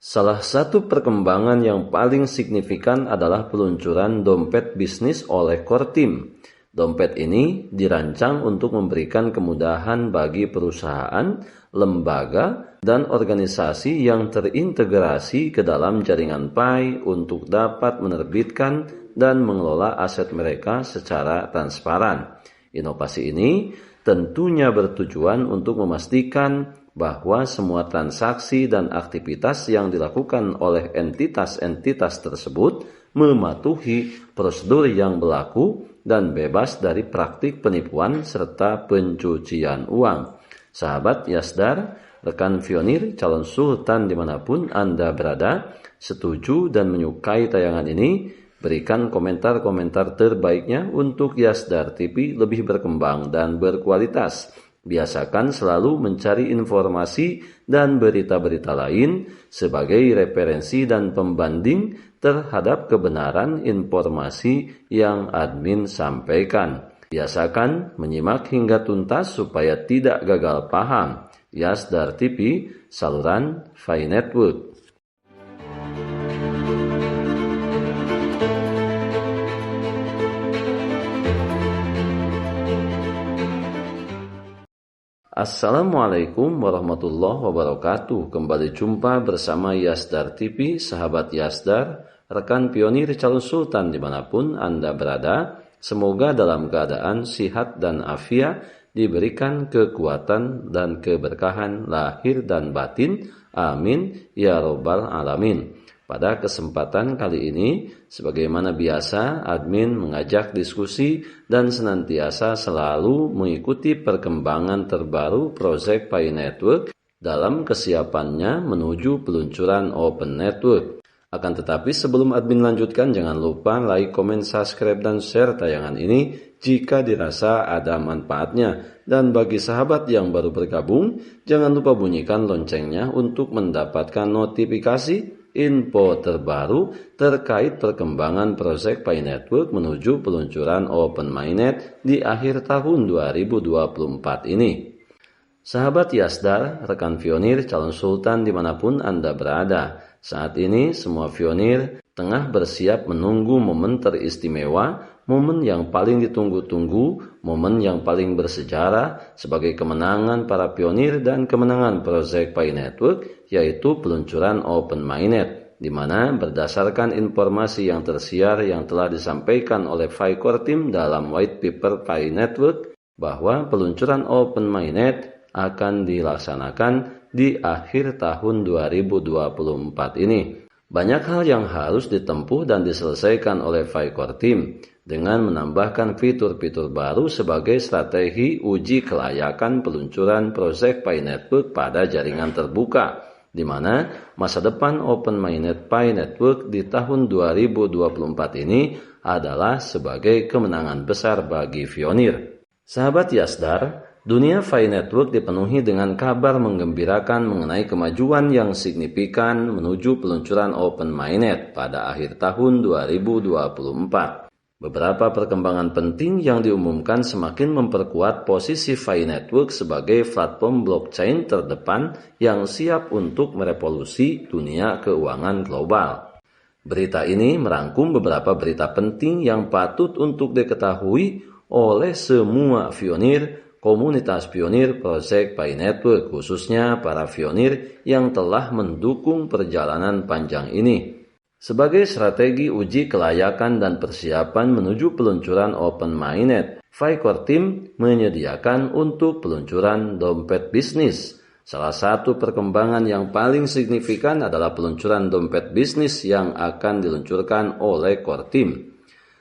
Salah satu perkembangan yang paling signifikan adalah peluncuran dompet bisnis oleh Core Team. Dompet ini dirancang untuk memberikan kemudahan bagi perusahaan, lembaga, dan organisasi yang terintegrasi ke dalam jaringan Pi untuk dapat menerbitkan dan mengelola aset mereka secara transparan. Inovasi ini tentunya bertujuan untuk memastikan bahwa semua transaksi dan aktivitas yang dilakukan oleh entitas-entitas tersebut mematuhi prosedur yang berlaku dan bebas dari praktik penipuan serta pencucian uang. Sahabat Yasdar, rekan Pionir, calon sultan dimanapun Anda berada, setuju dan menyukai tayangan ini? Berikan komentar-komentar terbaiknya untuk Yasdar TV lebih berkembang dan berkualitas. Biasakan selalu mencari informasi dan berita-berita lain sebagai referensi dan pembanding terhadap kebenaran informasi yang admin sampaikan. Biasakan menyimak hingga tuntas supaya tidak gagal paham. Yasdar TV, saluran Pi Network. Assalamualaikum warahmatullahi wabarakatuh. Kembali jumpa bersama Yasdar TV, sahabat Yasdar, rekan Pionir calon sultan dimanapun Anda berada. Semoga dalam keadaan sihat dan afiat, diberikan kekuatan dan keberkahan lahir dan batin. Amin ya robbal alamin. Pada kesempatan kali ini, sebagaimana biasa, admin mengajak diskusi dan senantiasa selalu mengikuti perkembangan terbaru proyek Pi Network dalam kesiapannya menuju peluncuran Open Network. Akan tetapi sebelum admin lanjutkan, jangan lupa like, komen, subscribe, dan share tayangan ini jika dirasa ada manfaatnya. Dan bagi sahabat yang baru bergabung, jangan lupa bunyikan loncengnya untuk mendapatkan notifikasi info terbaru terkait perkembangan proyek Pi Network menuju peluncuran Open Mainnet di akhir tahun 2024 ini. Sahabat Yasdar, rekan Pionir, calon sultan dimanapun Anda berada, saat ini semua Pionir tengah bersiap menunggu momen teristimewa, momen yang paling ditunggu-tunggu, momen yang paling bersejarah sebagai kemenangan para pionir dan kemenangan proyek Pi Network, yaitu peluncuran Open Mainnet, di mana berdasarkan informasi yang tersiar yang telah disampaikan oleh Pi Core Team dalam white paper Pi Network, bahwa peluncuran Open Mainnet akan dilaksanakan di akhir tahun 2024 ini. Banyak hal yang harus ditempuh dan diselesaikan oleh Pi Core Team dengan menambahkan fitur-fitur baru sebagai strategi uji kelayakan peluncuran proyek Pi Network pada jaringan terbuka, di mana masa depan Open Mainnet Pi Network di tahun 2024 ini adalah sebagai kemenangan besar bagi Pionir. Sahabat Yasdar, dunia Pi Network dipenuhi dengan kabar menggembirakan mengenai kemajuan yang signifikan menuju peluncuran Open Mainnet pada akhir tahun 2024. Beberapa perkembangan penting yang diumumkan semakin memperkuat posisi Pi Network sebagai platform blockchain terdepan yang siap untuk merevolusi dunia keuangan global. Berita ini merangkum beberapa berita penting yang patut untuk diketahui oleh semua pionir, komunitas pionir proyek Pi Network, khususnya para pionir yang telah mendukung perjalanan panjang ini. Sebagai strategi uji kelayakan dan persiapan menuju peluncuran Open Mainnet, Pi Core Team menyediakan untuk peluncuran dompet bisnis. Salah satu perkembangan yang paling signifikan adalah peluncuran dompet bisnis yang akan diluncurkan oleh Core Team.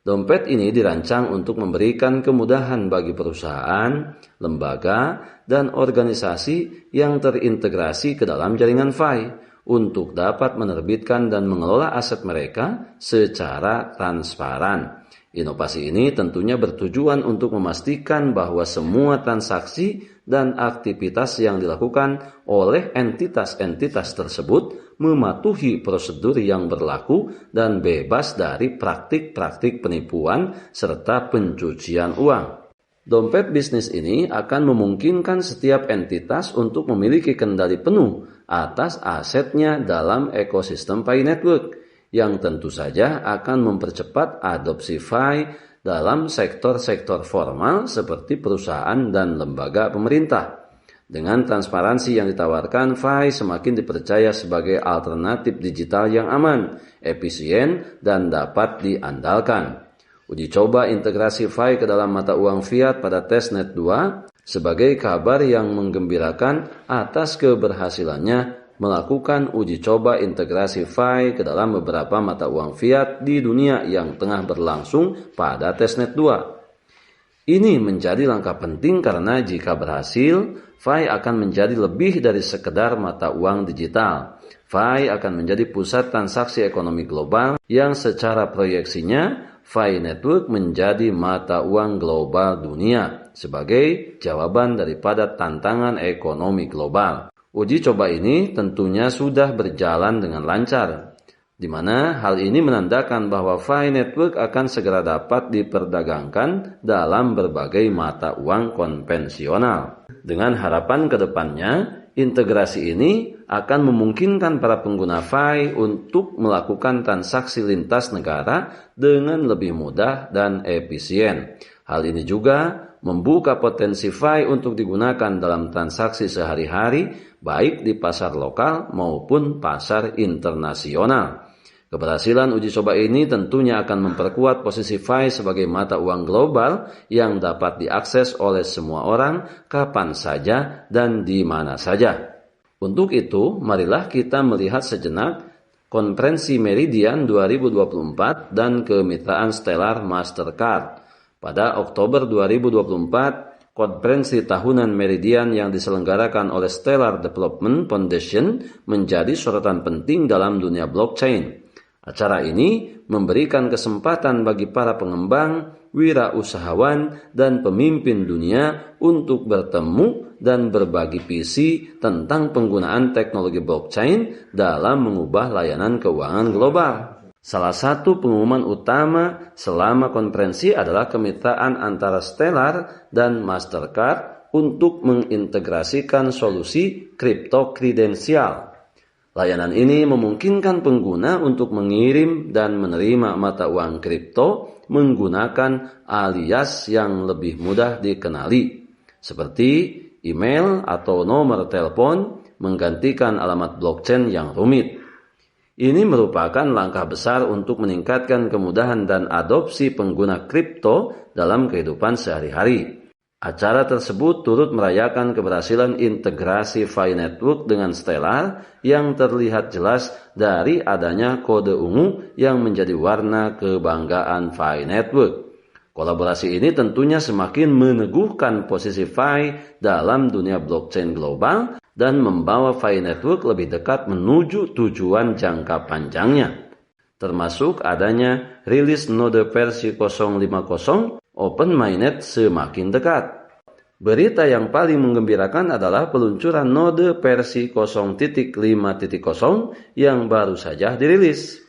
Dompet ini dirancang untuk memberikan kemudahan bagi perusahaan, lembaga, dan organisasi yang terintegrasi ke dalam jaringan Pi untuk dapat menerbitkan dan mengelola aset mereka secara transparan. Inovasi ini tentunya bertujuan untuk memastikan bahwa semua transaksi dan aktivitas yang dilakukan oleh entitas-entitas tersebut mematuhi prosedur yang berlaku dan bebas dari praktik-praktik penipuan serta pencucian uang. Dompet bisnis ini akan memungkinkan setiap entitas untuk memiliki kendali penuh atas asetnya dalam ekosistem Pi Network, yang tentu saja akan mempercepat adopsi Pi dalam sektor-sektor formal seperti perusahaan dan lembaga pemerintah. Dengan transparansi yang ditawarkan, Pi semakin dipercaya sebagai alternatif digital yang aman, efisien, dan dapat diandalkan. Uji coba integrasi Pi ke dalam mata uang fiat pada testnet 2 sebagai kabar yang menggembirakan atas keberhasilannya melakukan uji coba integrasi Pi ke dalam beberapa mata uang fiat di dunia yang tengah berlangsung pada testnet 2. Ini menjadi langkah penting karena jika berhasil, Pi akan menjadi lebih dari sekedar mata uang digital. Pi akan menjadi pusat transaksi ekonomi global yang secara proyeksinya Pi Network menjadi mata uang global dunia sebagai jawaban daripada tantangan ekonomi global. Uji coba ini tentunya sudah berjalan dengan lancar, di mana hal ini menandakan bahwa Pi Network akan segera dapat diperdagangkan dalam berbagai mata uang konvensional. Dengan harapan ke depannya, integrasi ini akan memungkinkan para pengguna Pi untuk melakukan transaksi lintas negara dengan lebih mudah dan efisien. Hal ini juga membuka potensi Pi untuk digunakan dalam transaksi sehari-hari, baik di pasar lokal maupun pasar internasional. Keberhasilan uji coba ini tentunya akan memperkuat posisi Pi sebagai mata uang global yang dapat diakses oleh semua orang kapan saja dan di mana saja. Untuk itu, marilah kita melihat sejenak konferensi Meridian 2024 dan kemitraan Stellar Mastercard. Pada Oktober 2024, konferensi tahunan Meridian yang diselenggarakan oleh Stellar Development Foundation menjadi sorotan penting dalam dunia blockchain. Acara ini memberikan kesempatan bagi para pengembang, wirausahawan, dan pemimpin dunia untuk bertemu dan berbagi visi tentang penggunaan teknologi blockchain dalam mengubah layanan keuangan global. Salah satu pengumuman utama selama konferensi adalah kemitraan antara Stellar dan Mastercard untuk mengintegrasikan solusi kripto kredensial. Layanan ini memungkinkan pengguna untuk mengirim dan menerima mata uang kripto menggunakan alias yang lebih mudah dikenali, seperti email atau nomor telepon, menggantikan alamat blockchain yang rumit. Ini merupakan langkah besar untuk meningkatkan kemudahan dan adopsi pengguna kripto dalam kehidupan sehari-hari. Acara tersebut turut merayakan keberhasilan integrasi Pi Network dengan Stellar yang terlihat jelas dari adanya kode ungu yang menjadi warna kebanggaan Pi Network. Kolaborasi ini tentunya semakin meneguhkan posisi Pi dalam dunia blockchain global dan membawa Pi Network lebih dekat menuju tujuan jangka panjangnya, termasuk adanya rilis node versi 050 Open Mainnet semakin dekat. Berita yang paling menggembirakan adalah peluncuran node versi 0.5.0 yang baru saja dirilis.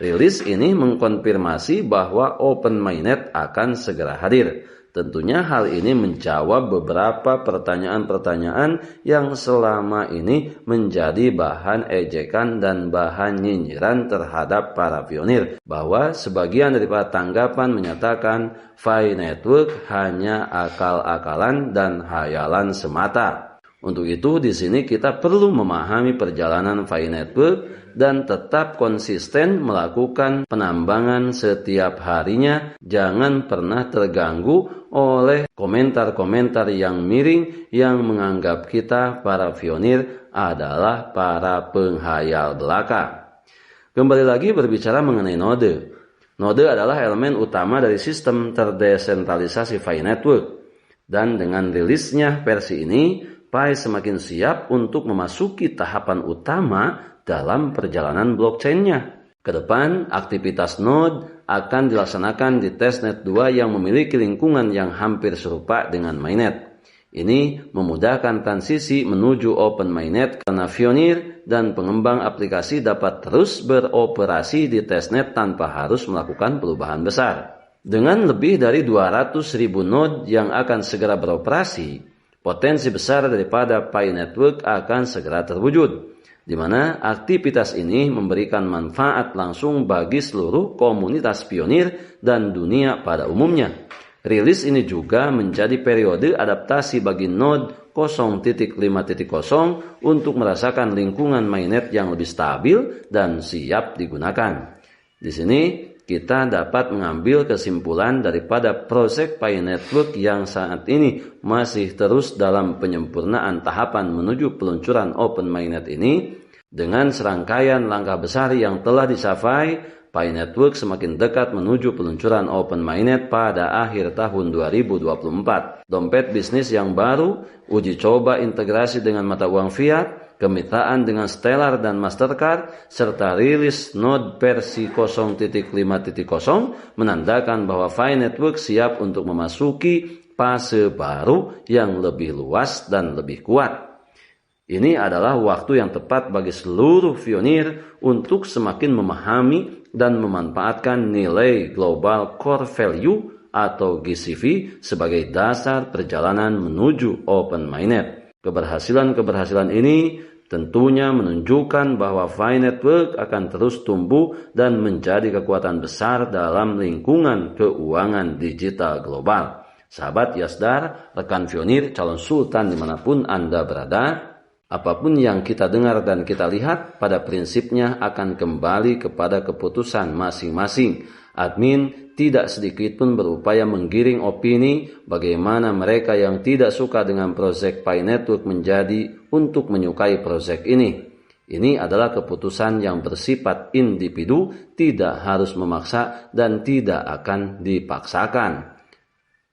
Rilis ini mengkonfirmasi bahwa Open Mainnet akan segera hadir. Tentunya hal ini menjawab beberapa pertanyaan-pertanyaan yang selama ini menjadi bahan ejekan dan bahan nyinyiran terhadap para pionir, bahwa sebagian daripada tanggapan menyatakan Pi Network hanya akal-akalan dan hayalan semata. Untuk itu di sini kita perlu memahami perjalanan Pi Network dan tetap konsisten melakukan penambangan setiap harinya. Jangan pernah terganggu oleh komentar-komentar yang miring yang menganggap kita para pionir adalah para penghayal belaka. Kembali lagi berbicara mengenai node. Node adalah elemen utama dari sistem terdesentralisasi Pi Network. Dan dengan rilisnya versi ini, Pi semakin siap untuk memasuki tahapan utama dalam perjalanan blockchain-nya. Kedepan, aktivitas node akan dilaksanakan di testnet 2 yang memiliki lingkungan yang hampir serupa dengan mainnet. Ini memudahkan transisi menuju Open Mainnet karena pionir dan pengembang aplikasi dapat terus beroperasi di testnet tanpa harus melakukan perubahan besar. Dengan lebih dari 200.000 node yang akan segera beroperasi, potensi besar daripada Pi Network akan segera terwujud. di mana aktivitas ini memberikan manfaat langsung bagi seluruh komunitas pionir dan dunia pada umumnya. Rilis ini juga menjadi periode adaptasi bagi Node 0.5.0 untuk merasakan lingkungan mainnet yang lebih stabil dan siap digunakan. Di sini kita dapat mengambil kesimpulan daripada proyek Pi Network yang saat ini masih terus dalam penyempurnaan tahapan menuju peluncuran Open Mainnet ini. Dengan serangkaian langkah besar yang telah dicapai, Pi Network semakin dekat menuju peluncuran Open Mainnet pada akhir tahun 2024. Dompet bisnis yang baru, uji coba integrasi dengan mata uang fiat, kemitraan dengan Stellar dan Mastercard, serta rilis Node versi 0.5.0 menandakan bahwa Pi Network siap untuk memasuki fase baru yang lebih luas dan lebih kuat. Ini adalah waktu yang tepat bagi seluruh pionir untuk semakin memahami dan memanfaatkan nilai Global Core Value atau GCV sebagai dasar perjalanan menuju Open Mainnet. Keberhasilan ini tentunya menunjukkan bahwa Pi Network akan terus tumbuh dan menjadi kekuatan besar dalam lingkungan keuangan digital global. Sahabat Yasdar, rekan pionir, calon sultan dimanapun Anda berada, apapun yang kita dengar dan kita lihat pada prinsipnya akan kembali kepada keputusan masing-masing. Admin tidak sedikit pun berupaya menggiring opini bagaimana mereka yang tidak suka dengan proyek Pi Network menjadi untuk menyukai proyek ini. Ini adalah keputusan yang bersifat individu, tidak harus memaksa dan tidak akan dipaksakan.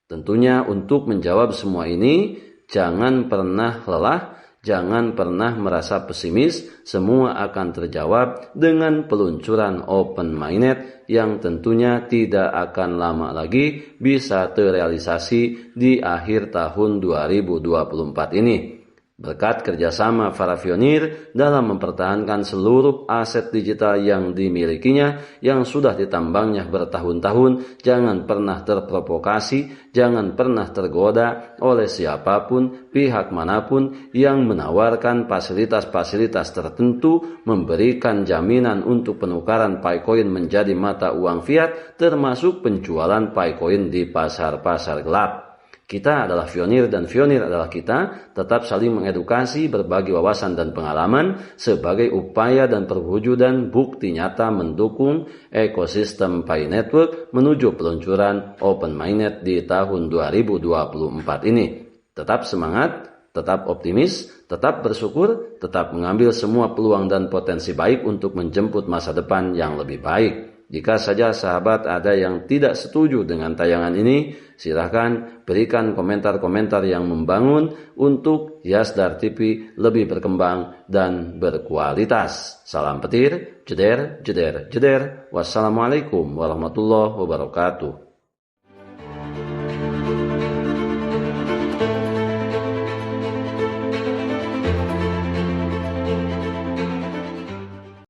Tentunya untuk menjawab semua ini, jangan pernah lelah, jangan pernah merasa pesimis, semua akan terjawab dengan peluncuran Open Mainnet yang tentunya tidak akan lama lagi bisa terrealisasi di akhir tahun 2024 ini. Berkat kerjasama para pionir dalam mempertahankan seluruh aset digital yang dimilikinya, yang sudah ditambangnya bertahun-tahun, jangan pernah terprovokasi, jangan pernah tergoda oleh siapapun, pihak manapun yang menawarkan fasilitas-fasilitas tertentu, memberikan jaminan untuk penukaran Picoin menjadi mata uang fiat, termasuk penjualan Picoin di pasar-pasar gelap. Kita adalah pionir dan pionir adalah kita, tetap saling mengedukasi, berbagi wawasan dan pengalaman sebagai upaya dan perwujudan bukti nyata mendukung ekosistem Pi Network menuju peluncuran Open Mainnet di tahun 2024 ini. Tetap semangat, tetap optimis, tetap bersyukur, tetap mengambil semua peluang dan potensi baik untuk menjemput masa depan yang lebih baik. Jika saja sahabat ada yang tidak setuju dengan tayangan ini, silahkan berikan komentar-komentar yang membangun untuk Yasdar TV lebih berkembang dan berkualitas. Salam petir, jeder, jeder, jeder. Wassalamualaikum warahmatullahi wabarakatuh.